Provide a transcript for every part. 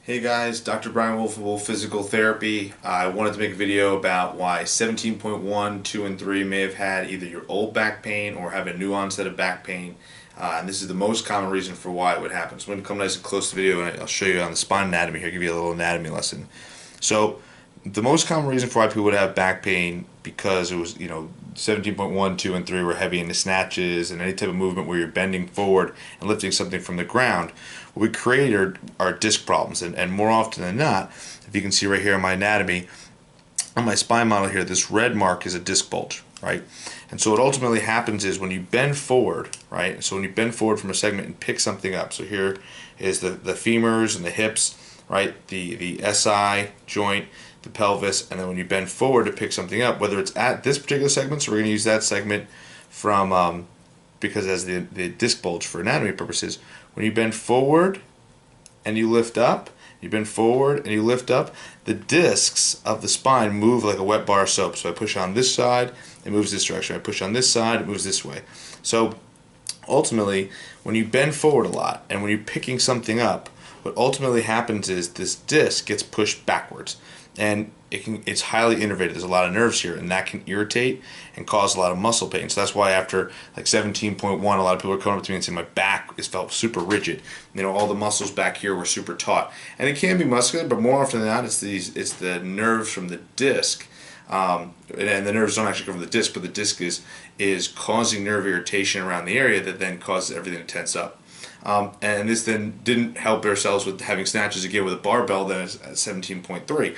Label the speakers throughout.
Speaker 1: Hey guys, Dr. Brian Wolf of Wolf Physical Therapy. I wanted to make a video about why 17.1, 2, and 3 may have had either your old back pain or have a new onset of back pain. And this is the most common reason for why it would happen. So I'm going to come nice and close to the video and I'll show you on the spine anatomy here, give you a little anatomy lesson. So the most common reason for why people would have back pain, because it was, 17.1, 2, and 3 were heavy into snatches and any type of movement where you're bending forward and lifting something from the ground. What we create are disc problems, and more often than not, if you can see right here on my anatomy, on my spine model here, this red mark is a disc bulge, right? And so what ultimately happens is when you bend forward, right? So when you bend forward from a segment and pick something up, so here is the femurs and the hips, right? The SI joint, the pelvis, and then when you bend forward to pick something up, whether it's at this particular segment, so we're going to use that segment from because as the disc bulge for anatomy purposes, when you bend forward and you lift up, you bend forward and you lift up, the discs of the spine move like a wet bar of soap. So I push on this side, it moves this direction. I push on this side, it moves this way. So ultimately, when you bend forward a lot and when you're picking something up, what ultimately happens is this disc gets pushed backwards, and it's highly innervated. There's a lot of nerves here, and that can irritate and cause a lot of muscle pain. So that's why after like 17.1, a lot of people are coming up to me and saying my back felt super rigid. All the muscles back here were super taut, and it can be muscular, but more often than not, it's the nerves from the disc. And the nerves don't actually come from the disc, but the disc is causing nerve irritation around the area that then causes everything to tense up. And this then didn't help ourselves with having snatches again with a barbell then at 17.3.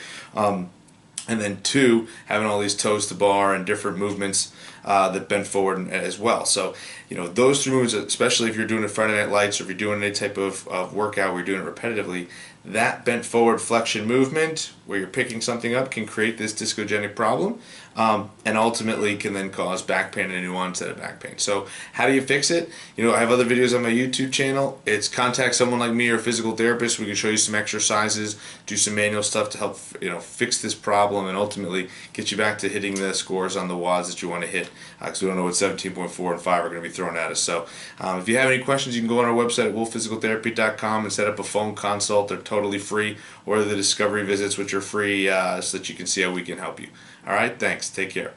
Speaker 1: And then 2, having all these toes to bar and different movements that bend forward as well. So, those 3 movements, especially if you're doing a Friday Night Lights or if you're doing any type of workout where you're doing it repetitively, that bent forward flexion movement where you're picking something up can create this discogenic problem, and ultimately can then cause back pain and a new onset of back pain. So how do you fix it? I have other videos on my YouTube channel. It's contact someone like me or a physical therapist. We can show you some exercises, do some manual stuff to help fix this problem and ultimately get you back to hitting the scores on the WODs that you want to hit, because we don't know what 17.4 and 5 are going to be thrown at us. So if you have any questions, you can go on our website at wolfphysicaltherapy.com and set up a phone consult. They're totally free, or the discovery visits, which are free, so that you can see how we can help you. All right, thanks. Take care.